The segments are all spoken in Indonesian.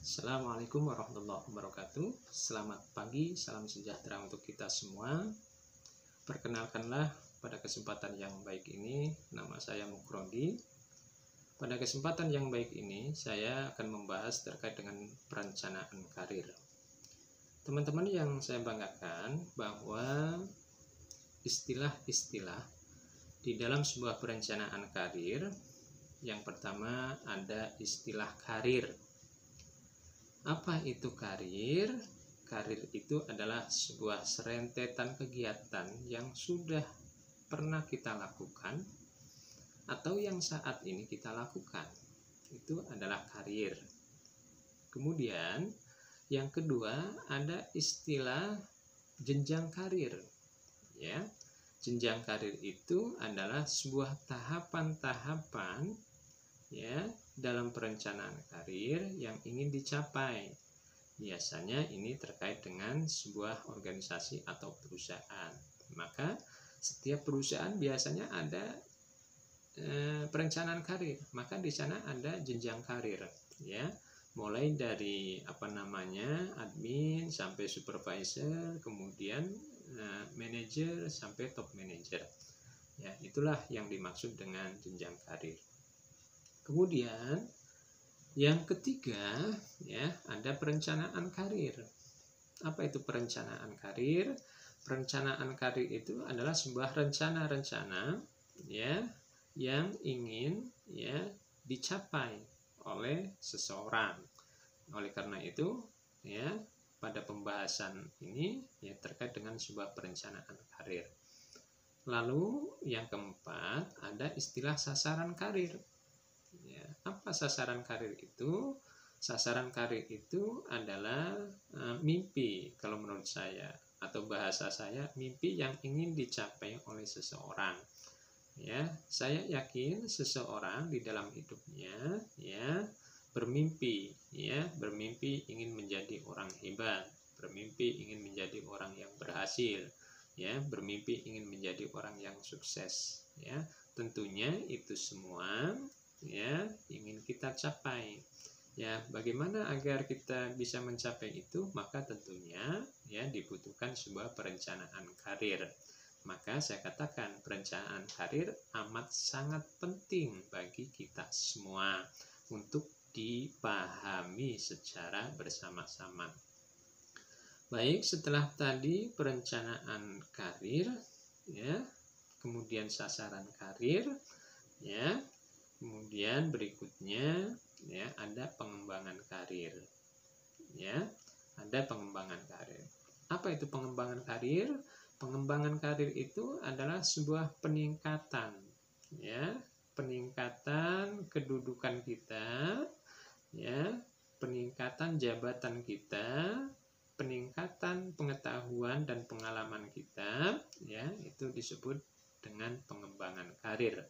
Assalamualaikum warahmatullahi wabarakatuh. Selamat pagi, salam sejahtera untuk kita semua. Perkenalkanlah, pada kesempatan yang baik ini, nama saya Mukrondi. Pada kesempatan yang baik ini, saya akan membahas terkait dengan perencanaan karir. Teman-teman yang saya banggakan bahwa istilah-istilah di dalam sebuah perencanaan karir, yang pertama ada istilah karir. Apa itu karir? Karir itu adalah sebuah serentetan kegiatan yang sudah pernah kita lakukan atau yang saat ini kita lakukan. Itu adalah karir. Kemudian yang kedua ada istilah jenjang karir. Ya, jenjang karir itu adalah sebuah tahapan-tahapan ya dalam perencanaan karir yang ingin dicapai. Biasanya ini terkait dengan sebuah organisasi atau perusahaan. Maka setiap perusahaan biasanya ada perencanaan karir. Maka di sana ada jenjang karir, ya. Mulai dari admin sampai supervisor, kemudian manajer sampai top manager. Ya, itulah yang dimaksud dengan jenjang karir. Kemudian yang ketiga ya ada perencanaan karir. Apa itu perencanaan karir? Perencanaan karir itu adalah sebuah rencana-rencana ya yang ingin ya dicapai oleh seseorang. Oleh karena itu ya pada pembahasan ini ya terkait dengan sebuah perencanaan karir. Lalu yang keempat ada istilah sasaran karir. Ya, apa sasaran karir itu? Sasaran karir itu adalah mimpi kalau menurut saya, atau bahasa saya mimpi yang ingin dicapai oleh seseorang. Ya, saya yakin seseorang di dalam hidupnya ya bermimpi ingin menjadi orang hebat, bermimpi ingin menjadi orang yang berhasil, ya, bermimpi ingin menjadi orang yang sukses, ya. Tentunya itu semua ya ingin kita capai. Ya, bagaimana agar kita bisa mencapai itu? Maka tentunya ya dibutuhkan sebuah perencanaan karir. Maka saya katakan perencanaan karir amat sangat penting bagi kita semua untuk dipahami secara bersama-sama. Baik, setelah tadi perencanaan karir ya, kemudian sasaran karir ya, kemudian berikutnya ya ada pengembangan karir. Ya, ada pengembangan karir. Apa itu pengembangan karir? Pengembangan karir itu adalah sebuah peningkatan ya, peningkatan kedudukan kita ya, peningkatan jabatan kita, peningkatan pengetahuan dan pengalaman kita ya, itu disebut dengan pengembangan karir.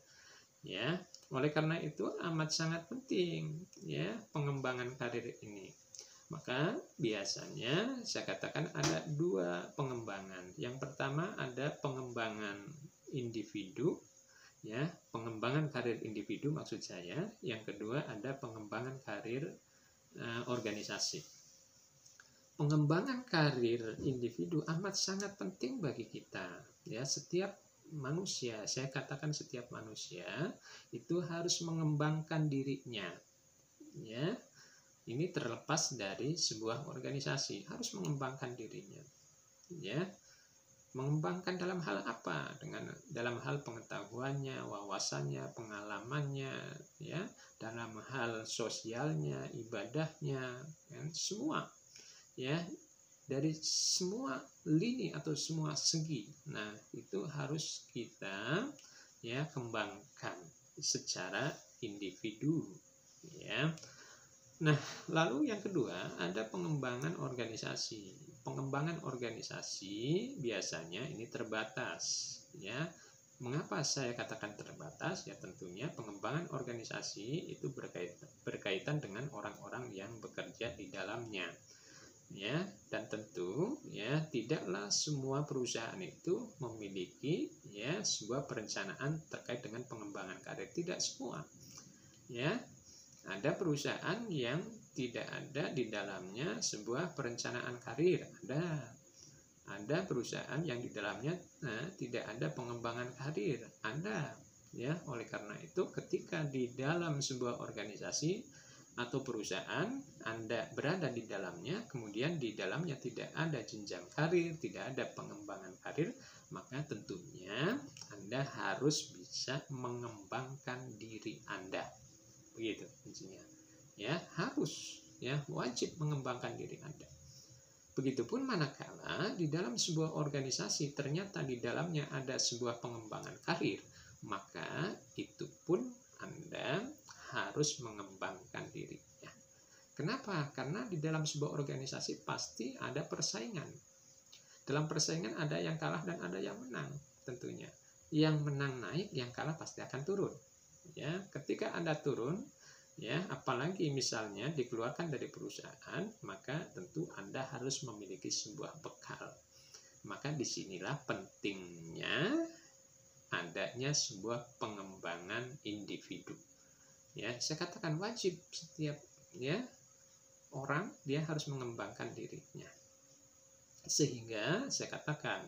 Ya, oleh karena itu amat sangat penting ya pengembangan karir ini. Maka biasanya saya katakan ada dua pengembangan. Yang pertama ada pengembangan individu ya, pengembangan karir individu maksud saya. Yang kedua ada pengembangan karir organisasi. Pengembangan karir individu amat sangat penting bagi kita ya. Setiap manusia, saya katakan setiap manusia itu harus mengembangkan dirinya ya. Ini terlepas dari sebuah organisasi, harus mengembangkan dirinya ya. Mengembangkan dalam hal apa? Dalam hal pengetahuannya, wawasannya, pengalamannya ya, dalam hal sosialnya, ibadahnya kan, semua ya, dari semua lini atau semua segi. Nah, itu harus kita ya kembangkan secara individu ya. Nah, lalu yang kedua ada pengembangan organisasi. Pengembangan organisasi biasanya ini terbatas ya. Mengapa saya katakan terbatas? Ya tentunya pengembangan organisasi itu berkaitan dengan orang-orang yang bekerja di dalamnya. Ya, dan tentu ya tidaklah semua perusahaan itu memiliki ya sebuah perencanaan terkait dengan pengembangan karir, tidak semua. Ya, ada perusahaan yang tidak ada di dalamnya sebuah perencanaan karir. Ada perusahaan yang di dalamnya tidak ada pengembangan karir, ada ya. Oleh karena itu, ketika di dalam sebuah organisasi atau perusahaan Anda berada di dalamnya, kemudian di dalamnya tidak ada jenjang karir, tidak ada pengembangan karir, maka tentunya Anda harus bisa mengembangkan diri Anda. Begitu intinya. Ya, harus ya, wajib mengembangkan diri Anda. Begitupun manakala di dalam sebuah organisasi ternyata di dalamnya ada sebuah pengembangan karir, maka itu pun Anda harus mengembangkan dirinya. Kenapa? Karena di dalam sebuah organisasi pasti ada persaingan. Dalam persaingan ada yang kalah dan ada yang menang tentunya. Yang menang naik, yang kalah pasti akan turun. Ya, ketika Anda turun, ya, apalagi misalnya dikeluarkan dari perusahaan, maka tentu Anda harus memiliki sebuah bekal. Maka disinilah pentingnya adanya sebuah pengembangan individu. Ya, saya katakan wajib setiap ya orang dia harus mengembangkan dirinya. Sehingga saya katakan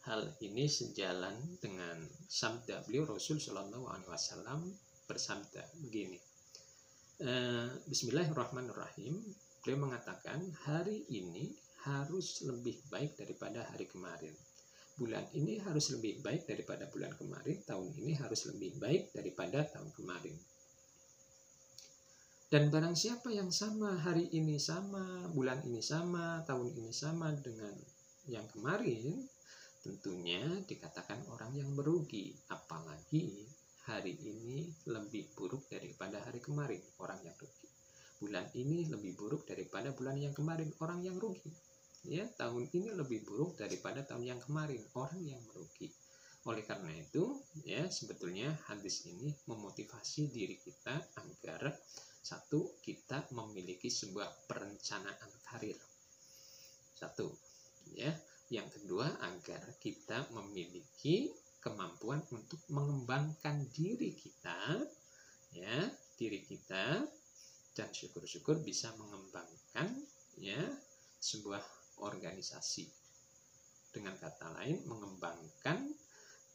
hal ini sejalan dengan sabda beliau Rasul Shallallahu Alaihi Wasallam bersabda begini. Bismillahirrahmanirrahim. Beliau mengatakan hari ini harus lebih baik daripada hari kemarin. Bulan ini harus lebih baik daripada bulan kemarin. Tahun ini harus lebih baik daripada tahun kemarin. Dan barang siapa yang sama hari ini sama, bulan ini sama, tahun ini sama dengan yang kemarin, tentunya dikatakan orang yang merugi. Apalagi hari ini lebih buruk daripada hari kemarin, orang yang rugi. Bulan ini lebih buruk daripada bulan yang kemarin, orang yang rugi. Ya, tahun ini lebih buruk daripada tahun yang kemarin, orang yang merugi. Oleh karena itu, ya sebetulnya hadis ini memotivasi diri kita agar satu, kita memiliki sebuah perencanaan karir. Satu, ya. Yang kedua, agar kita memiliki kemampuan untuk mengembangkan diri kita, ya, diri kita, dan syukur-syukur bisa mengembangkan, ya, sebuah organisasi. Dengan kata lain, mengembangkan,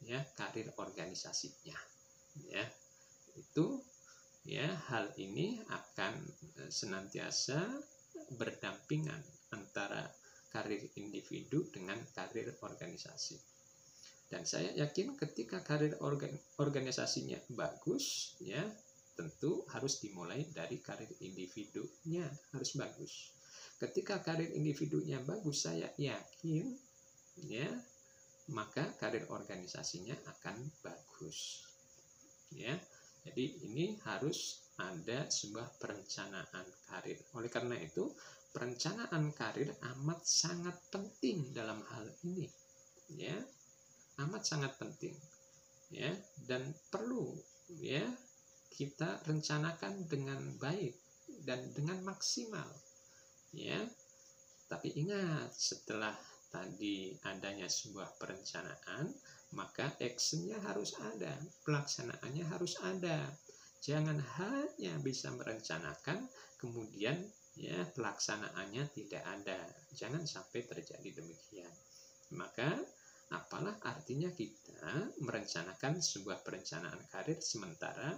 ya, karir organisasinya, ya. Itu, ya, hal ini akan senantiasa berdampingan antara karir individu dengan karir organisasi. Dan saya yakin ketika karir organisasinya bagus, ya, tentu harus dimulai dari karir individunya harus bagus. Ketika karir individunya bagus, saya yakin, ya, maka karir organisasinya akan bagus. Ya. Jadi ini harus ada sebuah perencanaan karir. Oleh karena itu, perencanaan karir amat sangat penting dalam hal ini. Ya, amat sangat penting. Ya, dan perlu ya kita rencanakan dengan baik dan dengan maksimal. Ya. Tapi ingat, setelah tadi adanya sebuah perencanaan, maka actionnya harus ada, pelaksanaannya harus ada. Jangan hanya bisa merencanakan, kemudian ya pelaksanaannya tidak ada. Jangan sampai terjadi demikian. Maka apalah artinya kita merencanakan sebuah perencanaan karir sementara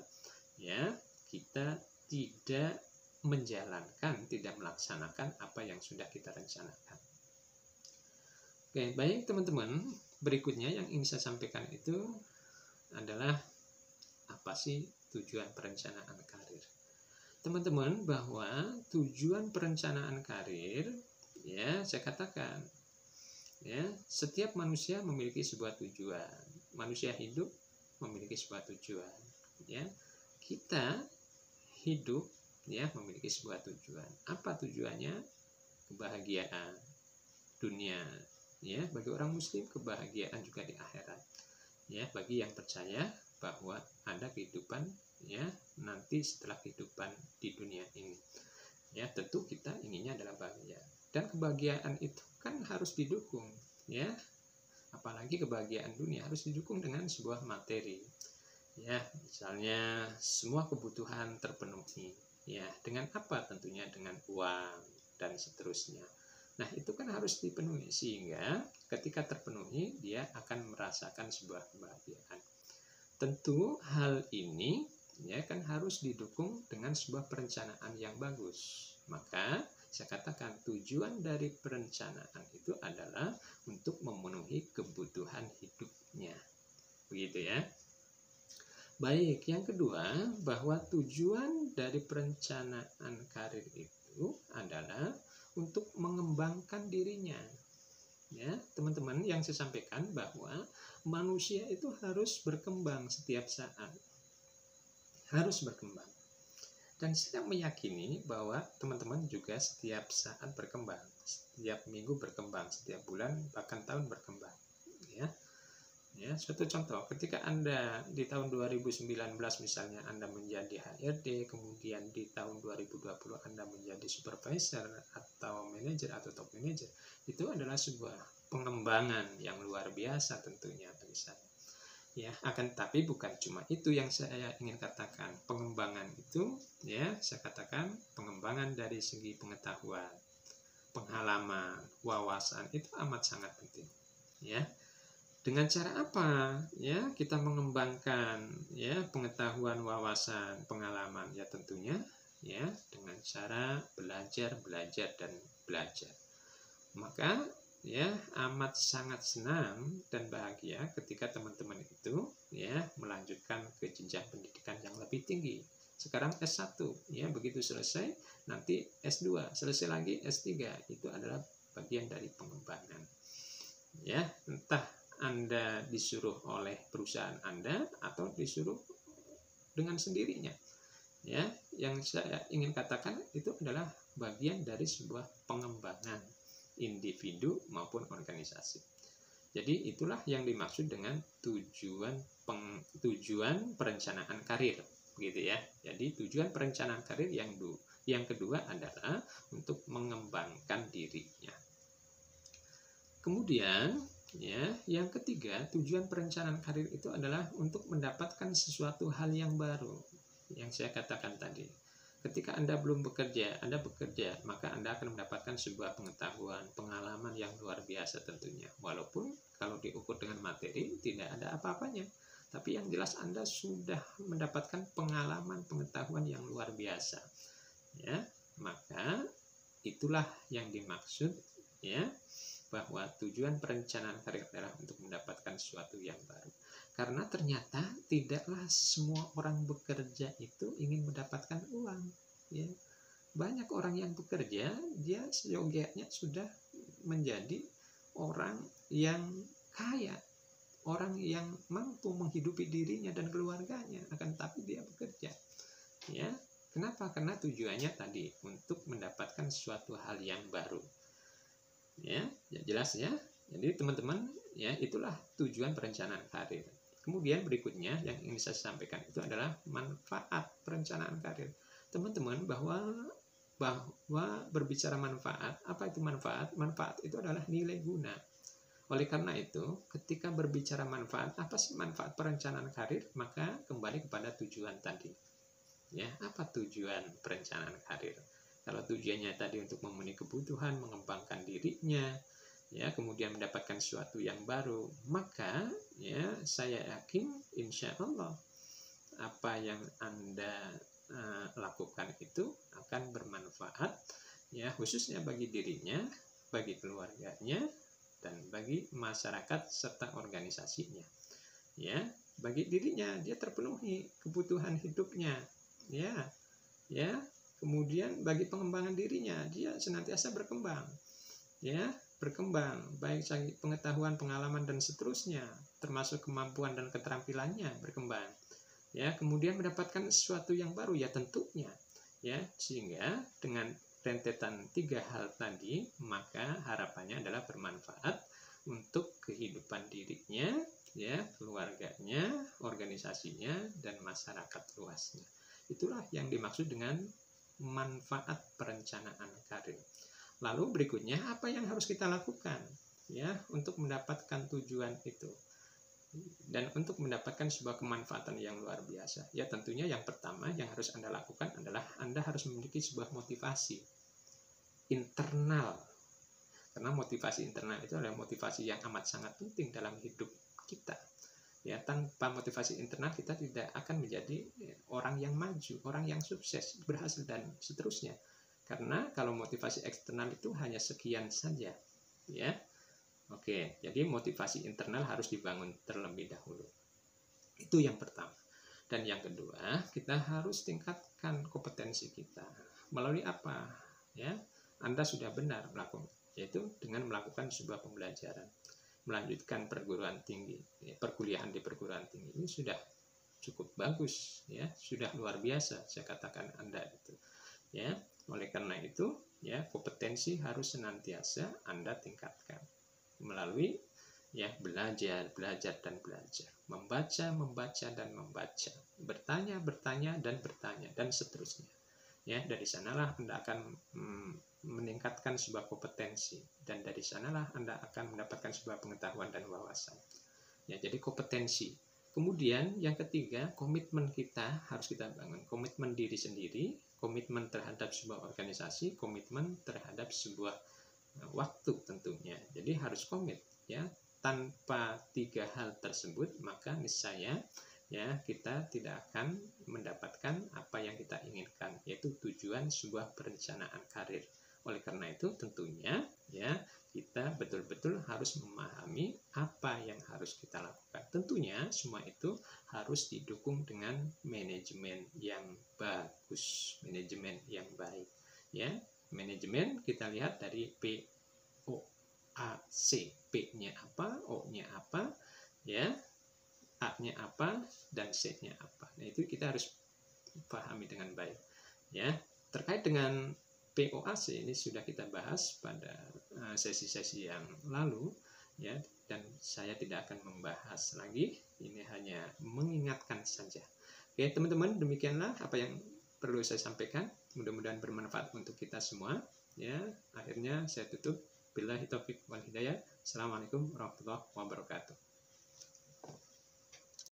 ya kita tidak menjalankan, tidak melaksanakan apa yang sudah kita rencanakan. Oke, baik teman-teman. Berikutnya yang ingin saya sampaikan itu adalah apa sih tujuan perencanaan karir. Teman-teman, bahwa tujuan perencanaan karir, ya saya katakan, ya setiap manusia memiliki sebuah tujuan. Manusia hidup memiliki sebuah tujuan. Ya, kita hidup ya memiliki sebuah tujuan. Apa tujuannya? Kebahagiaan dunia. Ya, bagi orang muslim kebahagiaan juga di akhirat. Ya, bagi yang percaya bahwa ada kehidupan ya nanti setelah kehidupan di dunia ini. Ya, tentu kita inginnya adalah bahagia. Dan kebahagiaan itu kan harus didukung, ya. Apalagi kebahagiaan dunia harus didukung dengan sebuah materi. Ya, misalnya semua kebutuhan terpenuhi. Ya, dengan apa? Tentunya dengan uang dan seterusnya. Nah, itu kan harus dipenuhi, sehingga ketika terpenuhi dia akan merasakan sebuah kebahagiaan. Tentu hal ini ya kan harus didukung dengan sebuah perencanaan yang bagus. Maka saya katakan tujuan dari perencanaan itu adalah untuk memenuhi kebutuhan hidupnya. Begitu ya. Baik, yang kedua, bahwa tujuan dari perencanaan karir itu adalah untuk mengembangkan dirinya. Ya, teman-teman, yang saya sampaikan bahwa manusia itu harus berkembang setiap saat. Harus berkembang. Dan saya meyakini bahwa teman-teman juga setiap saat berkembang, setiap minggu berkembang, setiap bulan bahkan tahun berkembang. Ya. Ya, suatu contoh, ketika Anda di tahun 2019 misalnya Anda menjadi HRD, kemudian di tahun 2020 Anda menjadi supervisor atau manajer atau top manager, itu adalah sebuah pengembangan yang luar biasa tentunya bagi saya. Ya, akan tapi bukan cuma itu yang saya ingin katakan. Pengembangan itu ya, saya katakan pengembangan dari segi pengetahuan, pengalaman, wawasan itu amat sangat penting. Ya. Dengan cara apa ya kita mengembangkan ya pengetahuan, wawasan, pengalaman? Ya tentunya ya dengan cara belajar dan belajar. Maka ya amat sangat senang dan bahagia ketika teman-teman itu ya melanjutkan ke jenjang pendidikan yang lebih tinggi. Sekarang S1 ya, begitu selesai nanti S2, selesai lagi S3. Itu adalah bagian dari pengembangan. Ya, entah Anda disuruh oleh perusahaan Anda atau disuruh dengan sendirinya. Ya, yang saya ingin katakan itu adalah bagian dari sebuah pengembangan individu maupun organisasi. Jadi itulah yang dimaksud dengan tujuan perencanaan karir, begitu ya. Jadi tujuan perencanaan karir yang kedua adalah untuk mengembangkan dirinya. Kemudian ya, yang ketiga, tujuan perencanaan karir itu adalah untuk mendapatkan sesuatu hal yang baru. Yang saya katakan tadi, ketika Anda belum bekerja, Anda bekerja, maka Anda akan mendapatkan sebuah pengetahuan, pengalaman yang luar biasa tentunya. Walaupun kalau diukur dengan materi tidak ada apa-apanya, tapi yang jelas Anda sudah mendapatkan pengalaman, pengetahuan yang luar biasa. Ya, maka itulah yang dimaksud ya, bahwa tujuan perencanaan karir adalah untuk mendapatkan sesuatu yang baru. Karena ternyata tidaklah semua orang bekerja itu ingin mendapatkan uang. Ya. Banyak orang yang bekerja, dia seyogianya sudah menjadi orang yang kaya, orang yang mampu menghidupi dirinya dan keluarganya, akan tapi dia bekerja. Ya. Kenapa? Karena tujuannya tadi untuk mendapatkan suatu hal yang baru. Ya jelas ya. Jadi teman-teman ya, itulah tujuan perencanaan karir. Kemudian berikutnya yang ingin saya sampaikan itu adalah manfaat perencanaan karir. Teman-teman, bahwa berbicara manfaat, apa itu manfaat? Manfaat itu adalah nilai guna. Oleh karena itu, ketika berbicara manfaat, apa sih manfaat perencanaan karir? Maka kembali kepada tujuan tadi. Ya, apa tujuan perencanaan karir? Kalau tujuannya tadi untuk memenuhi kebutuhan, mengembangkan dirinya, ya, kemudian mendapatkan sesuatu yang baru, maka ya saya yakin insya Allah apa yang Anda lakukan itu akan bermanfaat, ya, khususnya bagi dirinya, bagi keluarganya, dan bagi masyarakat serta organisasinya. Ya, bagi dirinya dia terpenuhi kebutuhan hidupnya, ya. Kemudian bagi pengembangan dirinya dia senantiasa berkembang, ya, berkembang baik segi pengetahuan, pengalaman dan seterusnya, termasuk kemampuan dan keterampilannya berkembang. Ya, kemudian mendapatkan sesuatu yang baru ya tentunya, ya, sehingga dengan rentetan 3 hal tadi maka harapannya adalah bermanfaat untuk kehidupan dirinya, ya, keluarganya, organisasinya dan masyarakat luasnya. Itulah yang dimaksud dengan manfaat perencanaan karir. Lalu berikutnya apa yang harus kita lakukan ya untuk mendapatkan tujuan itu? dan untuk mendapatkan sebuah kemanfaatan yang luar biasa. Ya tentunya yang pertama yang harus Anda lakukan adalah Anda harus memiliki sebuah motivasi internal. Karena motivasi internal itu adalah motivasi yang amat sangat penting dalam hidup kita. Ya, tanpa motivasi internal kita tidak akan menjadi orang yang maju, orang yang sukses, berhasil dan seterusnya. Karena kalau motivasi eksternal itu hanya sekian saja, ya. Oke, jadi motivasi internal harus dibangun terlebih dahulu. Itu yang pertama. Dan yang kedua, kita harus tingkatkan kompetensi kita. Melalui apa? Ya, Anda sudah benar melakukan, yaitu dengan melakukan sebuah pembelajaran, melanjutkan perguruan tinggi, perkuliahan di perguruan tinggi ini sudah cukup bagus, ya, sudah luar biasa. Saya katakan Anda itu, ya. Oleh karena itu, ya, kompetensi harus senantiasa Anda tingkatkan melalui ya belajar dan belajar, membaca dan membaca, bertanya dan seterusnya. Ya, dari sanalah Anda akan meningkatkan sebuah kompetensi, dan dari sanalah Anda akan mendapatkan sebuah pengetahuan dan wawasan. Ya, jadi kompetensi. Kemudian yang ketiga, komitmen kita harus kita bangun. Komitmen diri sendiri, komitmen terhadap sebuah organisasi, komitmen terhadap sebuah waktu tentunya. Jadi harus komit, ya. Tanpa tiga hal tersebut maka niscaya ya kita tidak akan mendapatkan apa yang kita inginkan, yaitu tujuan sebuah perencanaan karir. Oleh karena itu tentunya ya kita betul-betul harus memahami apa yang harus kita lakukan. Tentunya semua itu harus didukung dengan manajemen yang bagus, manajemen yang baik, ya. Manajemen kita lihat dari POAC. P-nya apa, O-nya apa, ya, A-nya apa, dan C-nya apa. Nah, itu kita harus pahami dengan baik, ya. Terkait dengan POAC ini sudah kita bahas pada sesi-sesi yang lalu, ya, dan saya tidak akan membahas lagi. Ini hanya mengingatkan saja. Oke, teman-teman, demikianlah apa yang perlu saya sampaikan. Mudah-mudahan bermanfaat untuk kita semua. Ya, akhirnya saya tutup. Billahi taufiq wal hidayah. Assalamualaikum warahmatullahi wabarakatuh.